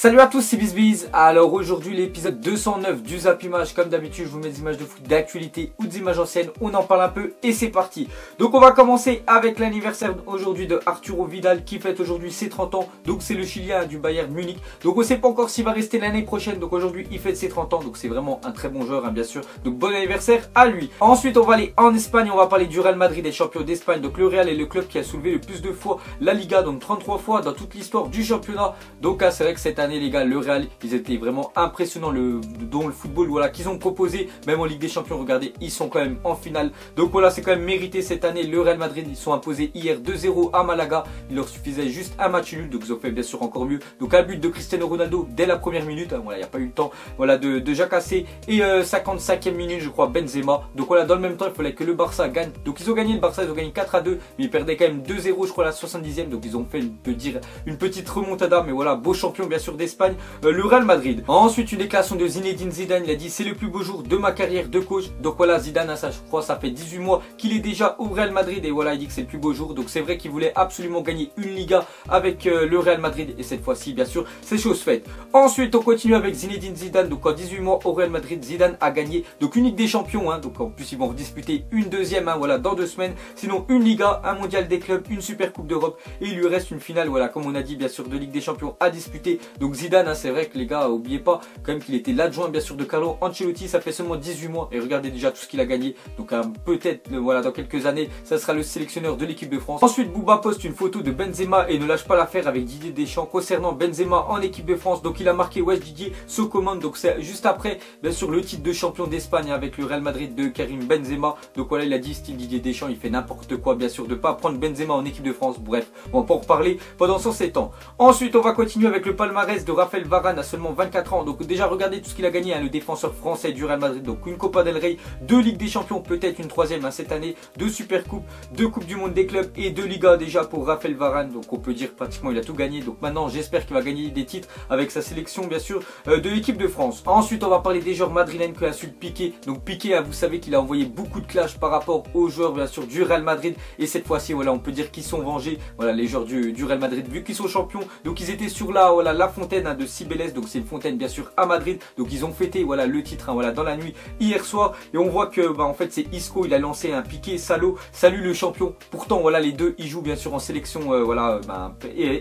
Salut à tous, c'est BizBiz. Alors aujourd'hui l'épisode 209 du Zap Image. Comme d'habitude je vous mets des images de foot d'actualité ou des images anciennes. On en parle un peu et c'est parti. Donc on va commencer avec l'anniversaire aujourd'hui de Arturo Vidal qui fête aujourd'hui ses 30 ans. Donc c'est le Chilien du Bayern Munich. Donc on ne sait pas encore s'il va rester l'année prochaine. Donc aujourd'hui il fête ses 30 ans. Donc c'est vraiment un très bon joueur bien sûr. Donc bon anniversaire à lui. Ensuite on va aller en Espagne. On va parler du Real Madrid, des champions d'Espagne. Donc le Real est le club qui a soulevé le plus de fois la Liga. Donc 33 fois dans toute l'histoire du championnat. Donc c'est vrai que cette année les gars, le Real, ils étaient vraiment impressionnants dans le football qu'ils ont proposé, même en Ligue des Champions. Regardez, ils sont quand même en finale. Donc voilà, c'est quand même mérité cette année. Le Real Madrid, ils sont imposés hier 2-0 à Malaga. Il leur suffisait juste un match nul, donc ils ont fait bien sûr encore mieux. Donc un but de Cristiano Ronaldo dès la première minute. Voilà, il n'y a pas eu le temps de jacasser. Et 55e minute, je crois, Benzema. Donc voilà, dans le même temps, il fallait que le Barça gagne. Donc ils ont gagné, le Barça, ils ont gagné 4-2, mais ils perdaient quand même 2-0, je crois, à la 70e. Donc ils ont fait une petite remontada, mais voilà, beau champion bien sûr d'Espagne. Le Real Madrid. Ensuite une déclaration de Zinedine Zidane, il a dit c'est le plus beau jour de ma carrière de coach. Donc voilà, Zidane, ça je crois ça fait 18 mois qu'il est déjà au Real Madrid et voilà, il dit que c'est le plus beau jour. Donc c'est vrai qu'il voulait absolument gagner une Liga avec le Real Madrid et cette fois-ci bien sûr c'est chose faite. Ensuite on continue avec Zinedine Zidane. Donc en 18 mois au Real Madrid, Zidane a gagné donc une Ligue des Champions donc en plus ils vont redisputer une deuxième voilà dans 2 semaines. Sinon une Liga, un mondial des clubs, une super coupe d'Europe et il lui reste une finale comme on a dit bien sûr de Ligue des Champions à disputer. Donc Zidane c'est vrai que les gars, oubliez pas quand même qu'il était l'adjoint bien sûr de Carlo Ancelotti. Ça fait seulement 18 mois et regardez déjà tout ce qu'il a gagné. Donc peut-être dans quelques années ça sera le sélectionneur de l'équipe de France. Ensuite Bouba poste une photo de Benzema et ne lâche pas l'affaire avec Didier Deschamps concernant Benzema en équipe de France. Donc il a marqué Didier se commande. Donc c'est juste après bien sûr le titre de champion d'Espagne avec le Real Madrid de Karim Benzema. Donc voilà, il a dit style Didier Deschamps, il fait n'importe quoi bien sûr de pas prendre Benzema en équipe de France. Bref, on va pas en reparler pendant 107 ans. Ensuite on va continuer avec le palmarès de Raphaël Varane à seulement 24 ans. Donc déjà regardez tout ce qu'il a gagné, le défenseur français du Real Madrid. Donc une Copa del Rey, 2 Ligue des Champions, peut-être une troisième cette année, 2 Super Coupes, 2 Coupes du Monde des clubs et 2 Ligas déjà pour Raphaël Varane. Donc on peut dire pratiquement il a tout gagné. Donc maintenant j'espère qu'il va gagner des titres avec sa sélection bien sûr de l'équipe de France. Ensuite on va parler des joueurs madrilènes qui insultent Piqué. Donc Piqué, vous savez qu'il a envoyé beaucoup de clash par rapport aux joueurs bien sûr du Real Madrid. Et cette fois-ci on peut dire qu'ils sont vengés. Les joueurs du Real Madrid vu qu'ils sont champions. Donc ils étaient sur la fontaine de Cibeles. Donc c'est une fontaine bien sûr à Madrid. Donc ils ont fêté le titre dans la nuit hier soir et on voit que en fait c'est Isco, il a lancé un Piqué salaud, salut le champion. Pourtant les deux ils jouent bien sûr en sélection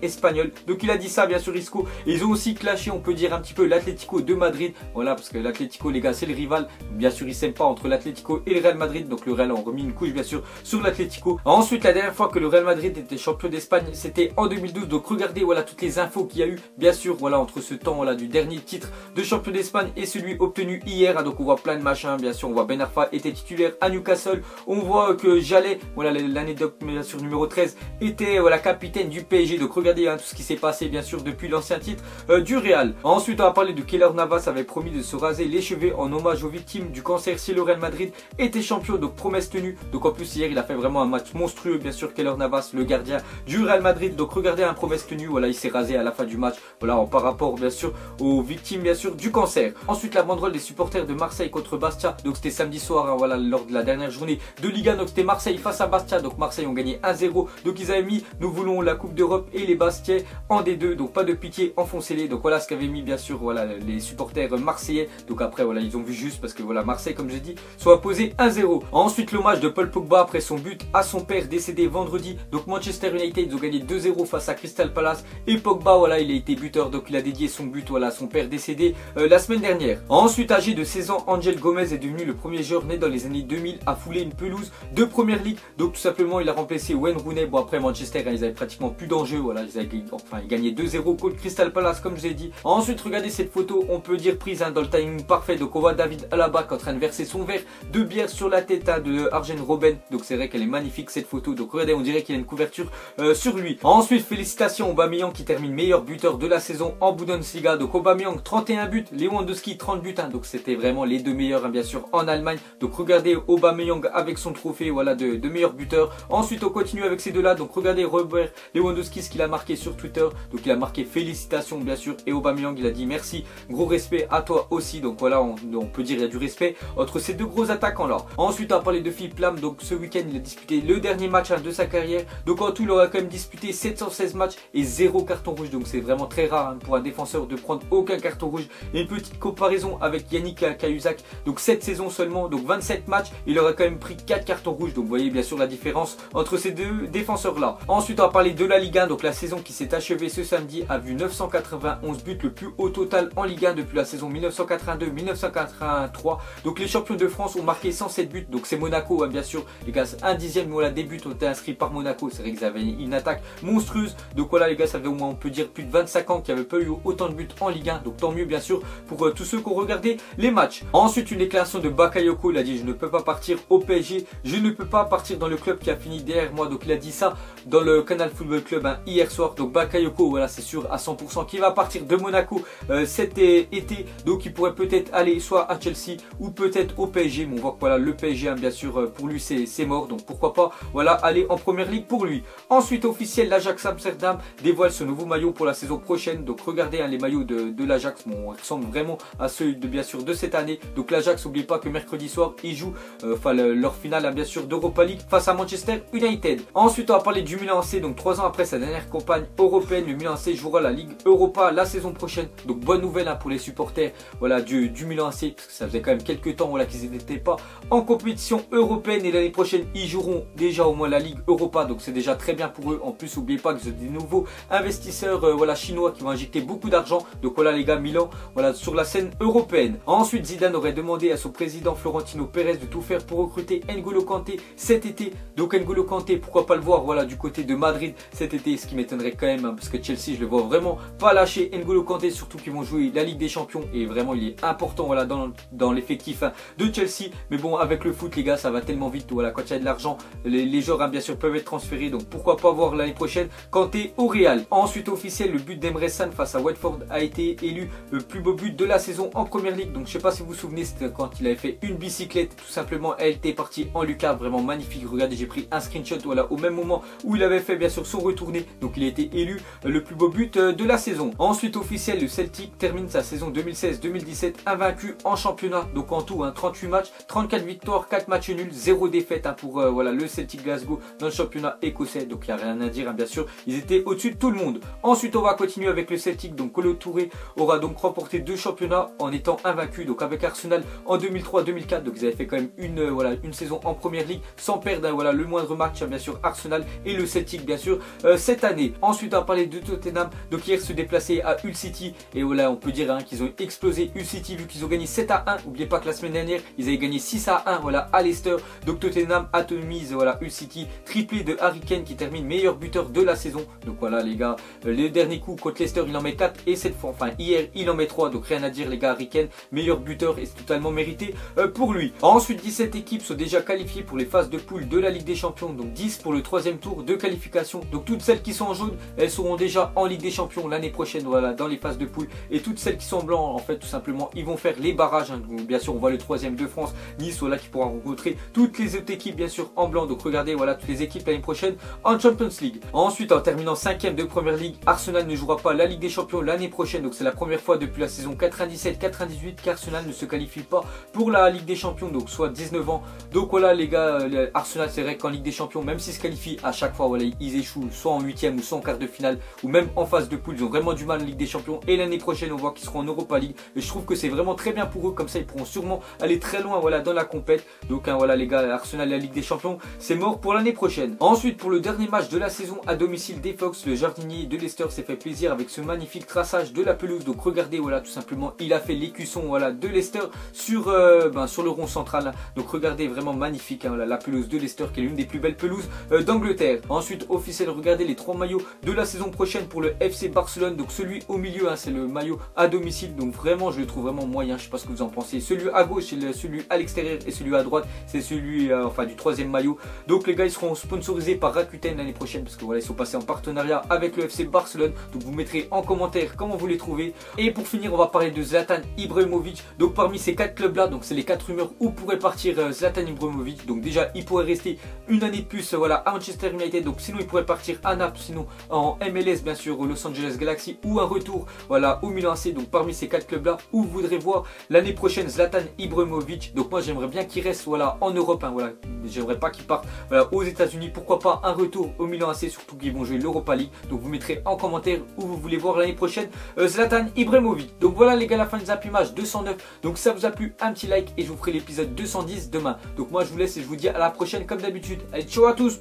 espagnole. Donc il a dit ça bien sûr Isco et ils ont aussi clashé on peut dire un petit peu l'Atlético de Madrid. Parce que l'Atlético les gars c'est le rival. Bien sûr ils s'aiment pas entre l'Atlético et le Real Madrid. Donc le Real a remis une couche bien sûr sur l'Atlético. Ensuite la dernière fois que le Real Madrid était champion d'Espagne c'était en 2012. Donc regardez toutes les infos qu'il y a eu bien sûr entre ce temps du dernier titre de champion d'Espagne et celui obtenu hier. Donc on voit plein de machins bien sûr. On voit Ben Arfa était titulaire à Newcastle. On voit que Jallet l'anecdote bien sûr numéro 13 était capitaine du PSG. Donc regardez tout ce qui s'est passé bien sûr depuis l'ancien titre du Real. Ensuite on va parler de Keylor Navas avait promis de se raser les cheveux en hommage aux victimes du cancer si le Real Madrid était champion. Donc promesse tenue. Donc en plus hier il a fait vraiment un match monstrueux bien sûr Keylor Navas le gardien du Real Madrid. Donc regardez promesse tenue il s'est rasé à la fin du match par rapport bien sûr aux victimes bien sûr du cancer. Ensuite la banderole des supporters de Marseille contre Bastia. Donc c'était samedi soir lors de la dernière journée de Ligue 1. Donc c'était Marseille face à Bastia. Donc Marseille ont gagné 1-0. Donc ils avaient mis nous voulons la Coupe d'Europe et les Bastiais en D2. Donc pas de pitié, enfoncez-les. Donc voilà ce qu'avaient mis bien sûr les supporters marseillais. Donc après ils ont vu juste parce que Marseille comme j'ai dit soit imposé 1-0. Ensuite l'hommage de Paul Pogba après son but à son père décédé vendredi. Donc Manchester United ils ont gagné 2-0 face à Crystal Palace et Pogba il a été buteur. Donc il a dédié son but à son père décédé la semaine dernière. Ensuite âgé de 16 ans, Angel Gomez est devenu le premier joueur né dans les années 2000 à fouler une pelouse de première ligue. Donc tout simplement il a remplacé Wayne Rooney. Après Manchester ils avaient pratiquement plus d'enjeux. Ils gagnaient 2-0 contre Crystal Palace comme je l'ai dit. Ensuite regardez cette photo, on peut dire prise dans le timing parfait. Donc on voit David Alaba qui est en train de verser son verre de bière sur la tête de Arjen Robben. Donc c'est vrai qu'elle est magnifique cette photo. Donc regardez, on dirait qu'il y a une couverture sur lui. Ensuite félicitations Aubameyang qui termine meilleur buteur de la saison en Bundesliga. Donc Aubameyang 31 buts, Lewandowski 30 buts. Donc c'était vraiment les deux meilleurs bien sûr en Allemagne. Donc regardez Aubameyang avec son trophée de meilleur buteur. Ensuite on continue avec ces deux là. Donc regardez Robert Lewandowski ce qu'il a marqué sur Twitter. Donc il a marqué félicitations bien sûr et Aubameyang il a dit merci, gros respect à toi aussi. Donc on peut dire il y a du respect entre ces deux gros attaquants là. Ensuite on va parler de Philippe Lam. Donc ce week-end il a disputé le dernier match de sa carrière. Donc en tout il aura quand même disputé 716 matchs et 0 carton rouge. Donc c'est vraiment très rare rare pour un défenseur de prendre aucun carton rouge. Et une petite comparaison avec Yannick Cahuzac, donc cette saison seulement, donc 27 matchs, il aura quand même pris 4 cartons rouges. Donc vous voyez bien sûr la différence entre ces deux défenseurs là. Ensuite on va parler de la Ligue 1, donc la saison qui s'est achevée ce samedi a vu 991 buts, le plus haut total en Ligue 1 depuis la saison 1982-1983. Donc les champions de France ont marqué 107 buts, donc c'est Monaco bien sûr les gars, un dixième, mais voilà, des buts ont été inscrits par Monaco. C'est vrai qu'ils avaient une attaque monstrueuse, donc voilà les gars, ça fait au moins on peut dire plus de 25 ans qu'il n'y avait pas eu autant de buts en Ligue 1, donc tant mieux bien sûr pour tous ceux qui ont regardé les matchs. Ensuite une déclaration de Bakayoko, il a dit je ne peux pas partir au PSG, je ne peux pas partir dans le club qui a fini derrière moi. Donc il a dit ça dans le Canal Football Club hier soir. Donc Bakayoko, voilà, c'est sûr à 100% qu'il va partir de Monaco cet été, donc il pourrait peut-être aller soit à Chelsea ou peut-être au PSG, mais on voit que voilà le PSG bien sûr pour lui c'est mort, donc pourquoi pas voilà aller en première ligue pour lui. Ensuite officiel, l'Ajax Amsterdam dévoile ce nouveau maillot pour la saison prochaine. Donc regardez les maillots de l'Ajax, bon, ils ressemblent vraiment à ceux de bien sûr de cette année. Donc l'Ajax, n'oubliez pas que mercredi soir ils jouent leur finale bien sûr d'Europa League face à Manchester United. Ensuite on va parler du Milan AC, donc 3 ans après sa dernière campagne européenne, le Milan AC jouera la Ligue Europa la saison prochaine. Donc bonne nouvelle pour les supporters voilà du Milan AC, parce que ça faisait quand même quelques temps voilà qu'ils n'étaient pas en compétition européenne, et l'année prochaine ils joueront déjà au moins la Ligue Europa, donc c'est déjà très bien pour eux. En plus n'oubliez pas que c'est des nouveaux investisseurs voilà chinois qui vont injecter beaucoup d'argent, donc voilà les gars, Milan voilà sur la scène européenne. Ensuite Zidane aurait demandé à son président Florentino Pérez de tout faire pour recruter N'Golo Kanté cet été. Donc N'Golo Kanté, pourquoi pas le voir voilà du côté de Madrid cet été, ce qui m'étonnerait quand même parce que Chelsea je le vois vraiment pas lâcher N'Golo Kanté, surtout qu'ils vont jouer la Ligue des Champions et vraiment il est important voilà dans l'effectif de Chelsea. Mais bon, avec le foot les gars, ça va tellement vite, voilà, quand il y a de l'argent les joueurs bien sûr peuvent être transférés, donc pourquoi pas voir l'année prochaine Kanté au Real. Ensuite officiel, le but d'Emre Can face à Watford a été élu le plus beau but de la saison en première ligue. Donc je sais pas si vous vous souvenez, c'était quand il avait fait une bicyclette tout simplement, elle était partie en lucarne, vraiment magnifique. Regardez, j'ai pris un screenshot voilà au même moment où il avait fait bien sûr son retourné, donc il a été élu le plus beau but de la saison. Ensuite officiel, le Celtic termine sa saison 2016-2017 invaincu en championnat, donc en tout 38 matchs, 34 victoires, 4 matchs nuls, 0 défaite pour voilà le Celtic Glasgow dans le championnat écossais, donc il n'y a rien à dire bien sûr, ils étaient au-dessus de tout le monde. Ensuite on va continuer avec le Celtic, donc Kolo Touré aura donc remporté 2 championnats en étant invaincu, donc avec Arsenal en 2003-2004, donc ils avaient fait quand même une saison en première ligue sans perdre voilà le moindre match bien sûr Arsenal et le Celtic bien sûr cette année. Ensuite on va parler de Tottenham, donc hier se déplacer à Hull City, et voilà on peut dire qu'ils ont explosé Hull City vu qu'ils ont gagné 7-1. N'oubliez pas que la semaine dernière ils avaient gagné 6-1 voilà à Leicester. Donc Tottenham atomise voilà Hull City, triplé de Harry Kane qui termine meilleur buteur de la saison. Donc voilà les gars, le dernier coup contre Leicester il en met 4 et cette fois enfin hier il en met 3, donc rien à dire les gars, Harry Kane meilleur buteur et c'est totalement mérité pour lui. Ensuite 17 équipes sont déjà qualifiées pour les phases de poule de la Ligue des Champions, donc 10 pour le 3e tour de qualification. Donc toutes celles qui sont en jaune elles seront déjà en Ligue des Champions l'année prochaine voilà dans les phases de poule, et toutes celles qui sont en blanc en fait tout simplement ils vont faire les barrages donc, bien sûr on voit le 3e de France, Nice voilà qui pourra rencontrer toutes les autres équipes bien sûr en blanc. Donc regardez voilà toutes les équipes l'année prochaine en Champions League. Ensuite en terminant 5e de Première Ligue, Arsenal ne jouera pas la Ligue des Champions l'année prochaine, donc c'est la première fois depuis la saison 97-98 qu'Arsenal ne se qualifie pas pour la Ligue des Champions, donc soit 19 ans. Donc voilà les gars, Arsenal c'est vrai qu'en Ligue des Champions même s'ils se qualifient à chaque fois voilà ils échouent soit en 8e ou soit en quart de finale ou même en phase de poule, ils ont vraiment du mal en Ligue des Champions, et l'année prochaine on voit qu'ils seront en Europa League et je trouve que c'est vraiment très bien pour eux, comme ça ils pourront sûrement aller très loin voilà dans la compète. Donc voilà les gars, Arsenal la Ligue des Champions c'est mort pour l'année prochaine. Ensuite pour le dernier match de la saison à domicile des Fox, le jardinier de Leicester s'est fait plaisir avec ce magnifique traçage de la pelouse. Donc regardez voilà tout simplement il a fait l'écusson voilà de Leicester sur le rond central. Donc regardez vraiment magnifique voilà, la pelouse de Leicester qui est l'une des plus belles pelouses d'Angleterre. Ensuite officiel, regardez les 3 maillots de la saison prochaine pour le FC Barcelone. Donc celui au milieu c'est le maillot à domicile, donc vraiment je le trouve vraiment moyen, je sais pas ce que vous en pensez. Celui à gauche c'est celui à l'extérieur et celui à droite c'est celui du 3e maillot. Donc les gars ils seront sponsorisés par Rakuten l'année prochaine parce que voilà ils sont passés en partenariat avec le FC Barcelone. Donc vous mettrez en commentaire comment vous les trouvez. Et pour finir on va parler de Zlatan Ibrahimovic. Donc parmi ces 4 clubs là, donc c'est les 4 rumeurs où pourrait partir Zlatan Ibrahimovic. Donc déjà il pourrait rester une année de plus voilà à Manchester United, donc sinon il pourrait partir à Naples, sinon en MLS bien sûr Los Angeles Galaxy, ou un retour voilà au Milan AC. Donc parmi ces 4 clubs là où vous voudrez voir l'année prochaine Zlatan Ibrahimovic. Donc moi j'aimerais bien qu'il reste voilà en Europe voilà, j'aimerais pas qu'il parte voilà aux États-Unis, pourquoi pas un retour au Milan AC, surtout qu'ils vont jouer l'Europa League. Donc vous mettrez en commentaire où vous voulez voulez voir l'année prochaine Zlatan Ibrahimovic. Donc voilà les gars, la fin de Zap Image 209. Donc si ça vous a plu, un petit like et je vous ferai l'épisode 210 demain. Donc moi je vous laisse et je vous dis à la prochaine comme d'habitude. Allez, ciao à tous.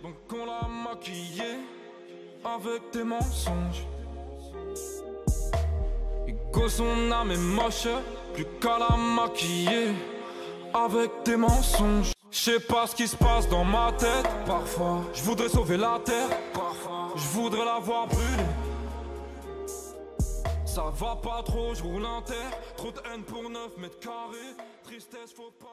Donc on l'a maquillé avec des mensonges. Et que son âme est moche, plus qu'à la maquiller avec des mensonges. Je sais pas ce qui se passe dans ma tête. Parfois, je voudrais sauver la terre. Parfois, je voudrais la voir brûler. Ça va pas trop, je roule un terre. Trop de haine pour 9 mètres carrés. Tristesse, faut pas.